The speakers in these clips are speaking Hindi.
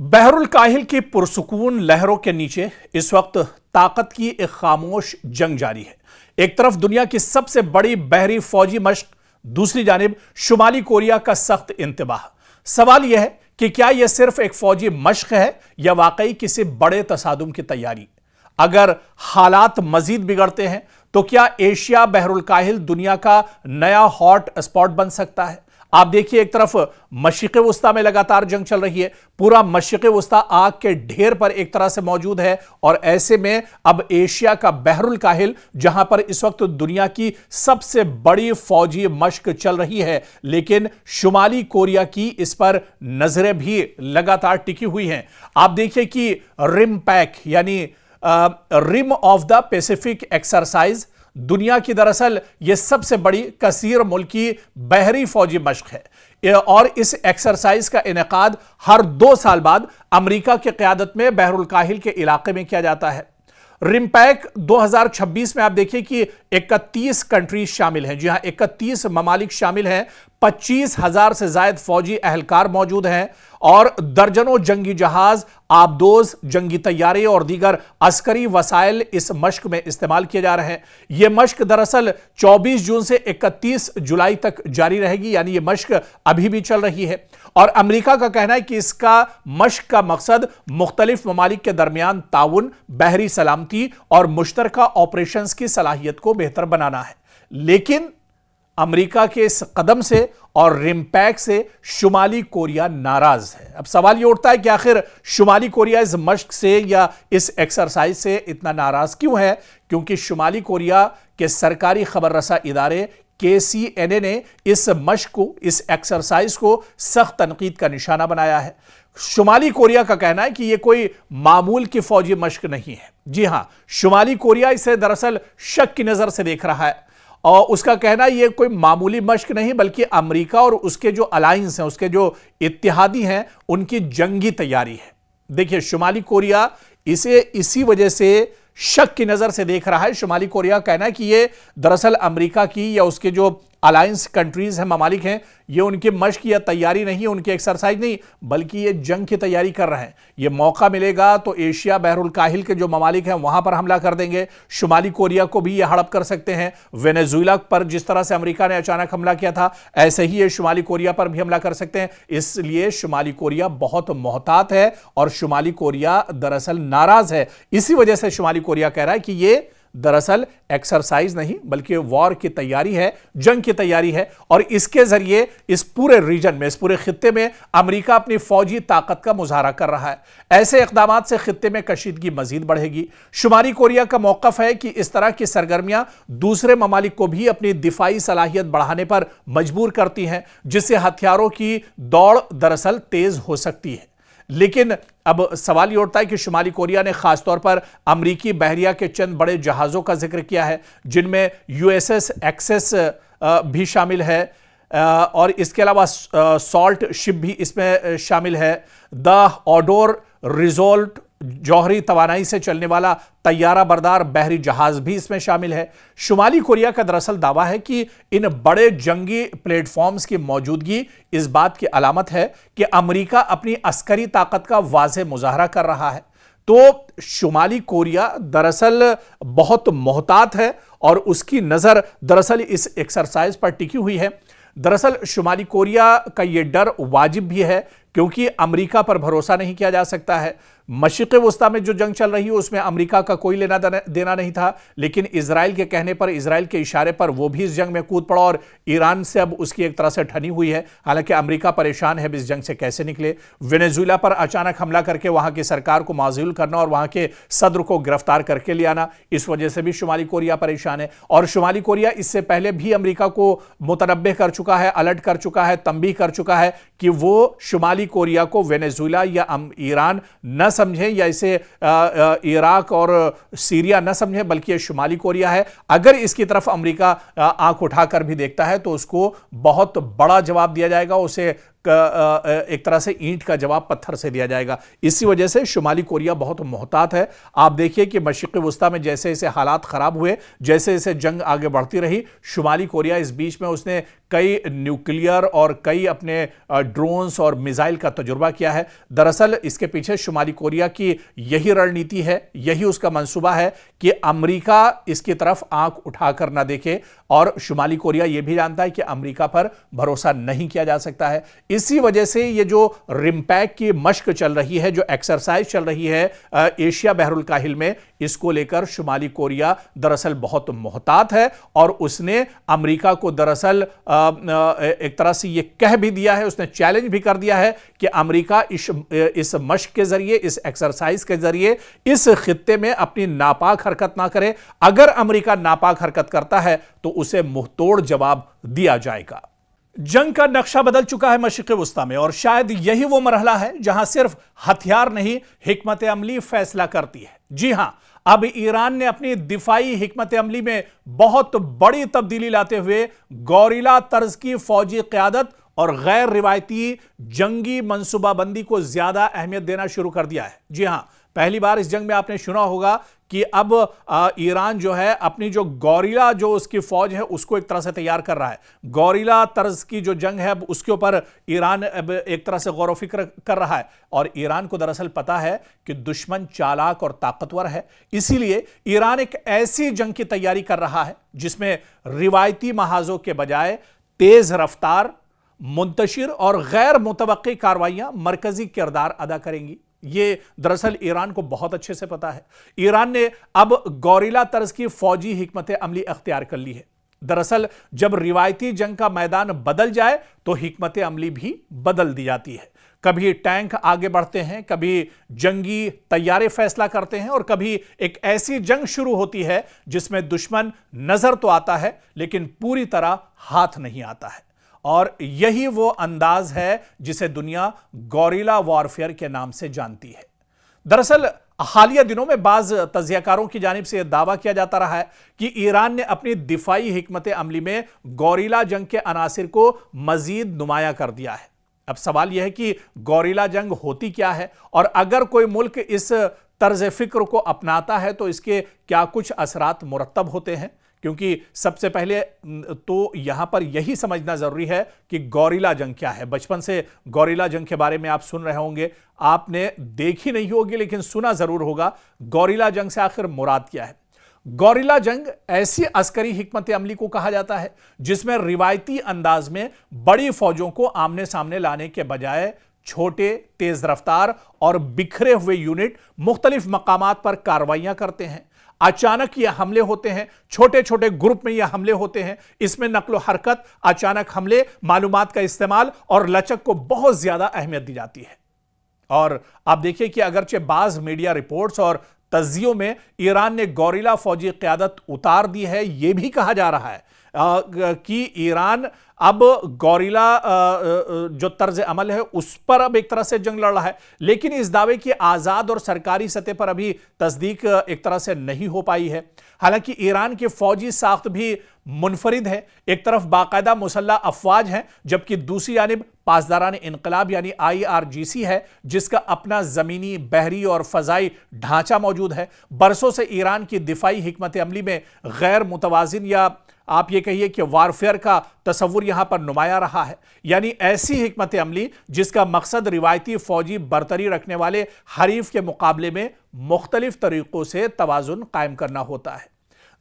बहरुल काहिल की पुरसुकून लहरों के नीचे इस वक्त ताकत की एक खामोश जंग जारी है। एक तरफ दुनिया की सबसे बड़ी बहरी फौजी मश्क, दूसरी जानिब शुमाली कोरिया का सख्त इंतबाह। सवाल यह है कि क्या यह सिर्फ एक फौजी मश्क है या वाकई किसी बड़े तसादुम की तैयारी। अगर हालात मजीद बिगड़ते हैं तो क्या एशिया बहरुल काहिल दुनिया का नया हॉट स्पॉट बन सकता है। आप देखिए, एक तरफ मशरिक़ वुस्ता में लगातार जंग चल रही है, पूरा मशरिक़ वुस्ता आग के ढेर पर एक तरह से मौजूद है, और ऐसे में अब एशिया का बहरुल काहिल, जहां पर इस वक्त दुनिया की सबसे बड़ी फौजी मश्क चल रही है, लेकिन शुमाली कोरिया की इस पर नजरें भी लगातार टिकी हुई हैं। आप देखिए कि रिम पैक यानी rim of the Pacific exercise दुनिया की दरअसल यह सबसे बड़ी कसीर मुल्की बहरी फौजी मश्क है, और इस एक्सरसाइज का इनेकाद हर 2 साल बाद अमेरिका की क़यादत में बहरुल काहिल के इलाके में किया जाता है। रिमपैक 2026 में आप देखिए कि 31 कंट्रीज शामिल हैं। जी हां, 31 ममालिक शामिल हैं, 25,000 से ज्यादा फौजी अहलकार मौजूद हैं, और दर्जनों जंगी जहाज, आबदोज, जंगी तैयारे और दीगर अस्करी वसाइल इस मश्क में इस्तेमाल किए जा रहे हैं। यह मश्क दरअसल 24 जून से 31 जुलाई तक जारी रहेगी, यानी यह मश्क अभी भी चल रही है। और अमेरिका का कहना है कि इसका मश्क का मकसद मुख्तलिफ ममालिक के दरमियान ताउन, बहरी सलामती और मुश्तरका ऑपरेशंस की सलाहियत को बेहतर बनाना है। लेकिन अमेरिका के इस कदम से और रिमपैक से शुमाली कोरिया नाराज है। अब सवाल यह उठता है कि आखिर शुमाली कोरिया इस मश्क से या इस एक्सरसाइज से इतना नाराज क्यों है, क्योंकि शुमाली कोरिया के सरकारी खबर रसा इदारे KCNA ने इस मश्क को, इस एक्सरसाइज को सख्त तनकीद का निशाना बनाया है। शुमाली कोरिया का कहना है कि यह कोई मामूल की फौजी मश्क नहीं है। जी हां, शुमाली कोरिया इसे दरअसल शक की नजर से देख रहा है, और उसका कहना यह कोई मामूली मश्क नहीं बल्कि अमेरिका और उसके जो अलायंस हैं, उसके जो इत्तेहादी हैं, उनकी जंगी तैयारी है। देखिए, शुमाली कोरिया इसे इसी वजह से शक की नजर से देख रहा है। शुमाली कोरिया का कहना है कि यह दरअसल अमेरिका की या उसके जो अलायंस कंट्रीज हैं, ममालिक हैं, ये उनकी मश्क या तैयारी नहीं, उनकी एक्सरसाइज नहीं, बल्कि ये जंग की तैयारी कर रहे हैं। ये मौका मिलेगा तो एशिया बहरुल काहिल के जो ममालिक हैं वहां पर हमला कर देंगे। शुमाली कोरिया को भी ये हड़प कर सकते हैं। वेनेजुएला पर जिस तरह से अमेरिका ने अचानक हमला किया था, ऐसे ही ये शुमाली कोरिया पर भी हमला कर सकते हैं। इसलिए शुमाली कोरिया बहुत मोहतात है और शुमाली कोरिया दरअसल नाराज है। इसी वजह से शुमाली कोरिया कह रहा है कि ये दरअसल एक्सरसाइज नहीं बल्कि वॉर की तैयारी है, जंग की तैयारी है, और इसके जरिए इस पूरे रीजन में, इस पूरे खित्ते में अमेरिका अपनी फौजी ताकत का मुजाहरा कर रहा है। ऐसे इकदामात से खित्ते में कशीदगी मजीद बढ़ेगी। शुमाली कोरिया का मौकफ है कि इस तरह की सरगर्मियां दूसरे ममालिक को भी अपनी दिफाई सलाहियत बढ़ाने पर मजबूर करती हैं, जिससे हथियारों की दौड़ दरअसल तेज हो सकती है। लेकिन अब सवाल ये उठता है कि शुमाली कोरिया ने खासतौर पर अमरीकी बहरिया के चंद बड़े जहाज़ों का जिक्र किया है, जिनमें USS एक्सेस भी शामिल है, और इसके अलावा सॉल्ट शिप भी इसमें शामिल है। द ऑडोर रिजोल्ट जौहरी तवानाई से चलने वाला तैयारा बरदार बहरी जहाज भी इसमें शामिल है। शुमाली कोरिया का दरअसल दावा है कि इन बड़े जंगी प्लेटफॉर्म्स की मौजूदगी इस बात की अलामत है कि अमेरिका अपनी अस्करी ताकत का वाज़ेह मुजाहरा कर रहा है। तो शुमाली कोरिया दरअसल बहुत मोहतात है और उसकी नजर दरअसल इस एक्सरसाइज पर टिकी हुई है। दरअसल शुमाली कोरिया का यह डर वाजिब भी है, क्योंकि अमेरिका पर भरोसा नहीं किया जा सकता है। मशरिक़ वुस्ता में जो जंग चल रही है उसमें अमेरिका का कोई लेना देना नहीं था, लेकिन इजराइल के कहने पर, इजराइल के इशारे पर वो भी इस जंग में कूद पड़ा, और ईरान से अब उसकी एक तरह से ठनी हुई है। हालांकि अमेरिका परेशान है इस जंग से कैसे निकले। वेनेजुएला पर अचानक हमला करके वहां की सरकार को माज़ूल करना और वहां के सदर को गिरफ्तार करके ले आना, इस वजह से भी शुमाली कोरिया परेशान है। और शुमाली कोरिया इससे पहले भी अमेरिका को मुतनब्बे कर चुका है, अलर्ट कर चुका है, तंबीह कर चुका है कि वो शुमाली कोरिया को वेनेजुएला या ईरान न समझे, या इसे इराक और सीरिया न समझे, बल्कि यह शुमाली कोरिया है। अगर इसकी तरफ अमेरिका आंख उठाकर भी देखता है तो उसको बहुत बड़ा जवाब दिया जाएगा, उसे एक तरह से ईंट का जवाब पत्थर से दिया जाएगा। इसी वजह से शुमाली कोरिया बहुत मोहतात है। आप देखिए कि मशरिक़ वुस्ता में जैसे जैसे हालात खराब हुए, जैसे जैसे जंग आगे बढ़ती रही, शुमाली कोरिया इस बीच में उसने कई न्यूक्लियर और कई अपने ड्रोन्स और मिसाइल का तजुर्बा किया है। दरअसल इसके पीछे शुमाली कोरिया की यही रणनीति है, यही उसका मंसूबा है कि अमेरिका इसकी तरफ आंख उठाकर ना देखे, और शुमाली कोरिया यह भी जानता है कि अमेरिका पर भरोसा नहीं किया जा सकता है। इसी वजह से ये जो रिम्पैक की मश्क चल रही है, जो एक्सरसाइज चल रही है एशिया बहरुल काहिल में, इसको लेकर शुमाली कोरिया दरअसल बहुत मोहतात है, और उसने अमेरिका को दरअसल एक तरह से यह कह भी दिया है, उसने चैलेंज भी कर दिया है कि अमेरिका इस मश्क के जरिए, इस एक्सरसाइज के जरिए इस खित्ते में अपनी नापाक हरकत ना करे। अगर अमेरिका नापाक हरकत करता है तो उसे मुंहतोड़ जवाब दिया जाएगा। जंग का नक्शा बदल चुका है मशरिक़ वुस्ता में, और शायद यही वो मरहला है जहां सिर्फ हथियार नहीं, हिकमत अमली फैसला करती है। जी हां, अब ईरान ने अपनी दिफाई हिकमत अमली में बहुत बड़ी तब्दीली लाते हुए गौरिला तर्ज की फौजी क़यादत और गैर रिवायती जंगी मंसूबाबंदी को ज्यादा अहमियत देना शुरू कर दिया है। जी हां, पहली बार इस जंग में आपने सुना होगा कि अब ईरान जो है अपनी जो गौरिला जो उसकी फौज है उसको एक तरह से तैयार कर रहा है। गौरिला तर्ज की जो जंग है अब उसके ऊपर ईरान अब एक तरह से गौर फिक्र कर रहा है, और ईरान को दरअसल पता है कि दुश्मन चालाक और ताकतवर है। इसीलिए ईरान एक ऐसी जंग की तैयारी कर रहा है जिसमें रिवायती महाजों के बजाय तेज रफ्तार, मुंतशिर और गैर मुतवक्की कार्रवाइयां मरकजी किरदार अदा करेंगी। यह दरअसल ईरान को बहुत अच्छे से पता है। ईरान ने अब गौरिला तर्ज की फौजी हिकमत अमली अख्तियार कर ली है। दरअसल जब रिवायती जंग का मैदान बदल जाए तो हिकमत अमली भी बदल दी जाती है। कभी टैंक आगे बढ़ते हैं, कभी जंगी तैयारे फैसला करते हैं, और कभी एक ऐसी जंग शुरू होती है जिसमें दुश्मन नजर तो आता है लेकिन पूरी तरह हाथ नहीं आता है। और यही वो अंदाज है जिसे दुनिया गौरिला वॉरफेयर के नाम से जानती है। दरअसल हालिया दिनों में बाज तज्जियाकारों की जानिब से यह दावा किया जाता रहा है कि ईरान ने अपनी दिफाई हिकमत अमली में गौरिला जंग के अनासिर को मजीद नुमाया कर दिया है। अब सवाल यह है कि गौरिला जंग होती क्या है, और अगर कोई मुल्क इस तर्ज फिक्र को अपनाता है तो इसके क्या कुछ असरात मुरत्तब होते हैं। क्योंकि सबसे पहले तो यहां पर यही समझना जरूरी है कि गौरिला जंग क्या है। बचपन से गौरिला जंग के बारे में आप सुन रहे होंगे, आपने देखी नहीं होगी लेकिन सुना जरूर होगा। गौरिला जंग से आखिर मुराद क्या है? गौरिला जंग ऐसी अस्करी हिकमत अमली को कहा जाता है जिसमें रिवायती अंदाज में बड़ी फौजों को आमने सामने लाने के बजाय छोटे, तेज रफ्तार और बिखरे हुए यूनिट मुख्तलिफ मकामात पर कार्रवाइयां करते हैं। अचानक ये हमले होते हैं, छोटे छोटे ग्रुप में ये हमले होते हैं। इसमें नक्लो हरकत, अचानक हमले, मालूमात का इस्तेमाल और लचक को बहुत ज्यादा अहमियत दी जाती है। और आप देखिए कि अगरचे बाज मीडिया रिपोर्ट्स और तज्जियों में ईरान ने गौरिला फौजी क़यादत उतार दी है, यह भी कहा जा रहा है कि ईरान अब गौरिला जो तर्ज अमल है उस पर अब एक तरह से जंग लड़ रहा है। लेकिन इस दावे की आज़ाद और सरकारी सतह पर अभी तस्दीक एक तरह से नहीं हो पाई है। हालांकि ईरान की फौजी साख्त भी मुनफरिद है। एक तरफ बाकायदा मुसल्लह अफवाज हैं, जबकि दूसरी जानिब पासदारान इनकलाब यानी IRGC है, जिसका अपना जमीनी, बहरी और फजाई ढांचा मौजूद है। बरसों से ईरान की दिफाई हिकमत अमली में गैर मुतवाजिन या आप ये कहिए कि वारफेयर का तस्वुर यहां पर नुमाया रहा है, यानी ऐसी हिकमत अमली जिसका मकसद रिवायती फौजी बरतरी रखने वाले हरीफ के मुकाबले में मुख्तलिफ तरीकों से तवाजुन कायम करना होता है।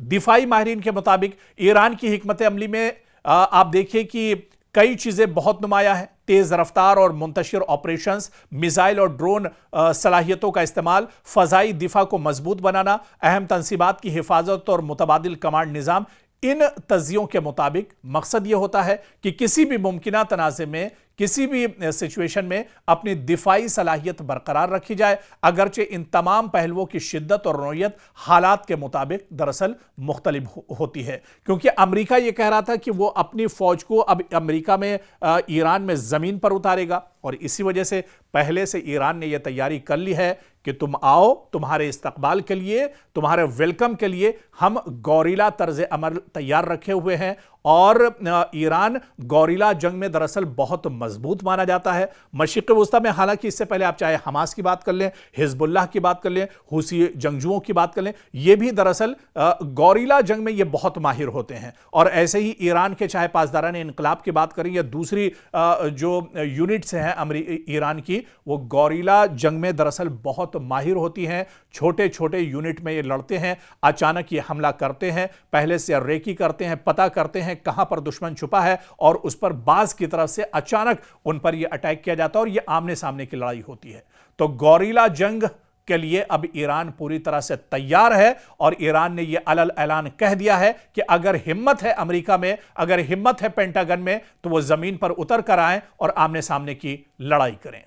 दिफाई माहिरीन के मुताबिक ईरान की हिकमत अमली में आप देखिए कि कई चीजें बहुत नुमाया है। तेज रफ्तार और मुंतशिर ऑपरेशंस, मिसाइल और ड्रोन सलाहियतों का इस्तेमाल, फजाई दिफा को मजबूत बनाना, अहम तंसीबात की हिफाजत और मुतबादिल कमांड निज़ाम। इन तज्जियों के मुताबिक मकसद यह होता है कि किसी भी मुमकिना तनाज़े में, किसी भी सिचुएशन में अपनी दिफाई सलाहियत बरकरार रखी जाए, अगरचे इन तमाम पहलुओं की शिद्दत और नौयत हालात के मुताबिक दरअसल मुख्तलिफ होती है। क्योंकि अमेरिका यह कह रहा था कि वो अपनी फौज को अब अमेरिका में ईरान में ज़मीन पर उतारेगा, और इसी वजह से पहले से ईरान ने यह तैयारी कर ली है कि तुम आओ, तुम्हारे इस्तकबाल के लिए, तुम्हारे वेलकम के लिए हम गौरिला तर्ज अमल तैयार रखे हुए हैं, और ईरान गौरीला जंग में दरअसल बहुत मजबूत माना जाता है। मशरिक़ वस्ता में हालांकि इससे पहले आप चाहे हमास की बात कर लें, हिजबुल्लाह की बात कर लें, हुसी जंगजुओं की बात कर लें, ये भी दरअसल गौरीला जंग में ये बहुत माहिर होते हैं। और ऐसे ही ईरान के चाहे पासदारान इनकलाब की बात करें या दूसरी जो यूनिट्स हैं ईरान की, वो गौरीला जंग में दरअसल बहुत माहिर होती हैं। छोटे छोटे यूनिट में ये लड़ते हैं, अचानक ये हमला करते हैं, पहले से रेकी करते हैं, पता करते हैं कहां पर दुश्मन छुपा है और उस पर बाज की तरफ से अचानक उन पर यह अटैक किया जाता है और यह आमने सामने की लड़ाई होती है। तो गौरीला जंग के लिए अब ईरान पूरी तरह से तैयार है और ईरान ने यह अलल ऐलान कह दिया है कि अगर हिम्मत है अमेरिका में, अगर हिम्मत है पेंटागन में, तो वो जमीन पर उतर कर आए और आमने सामने की लड़ाई करें।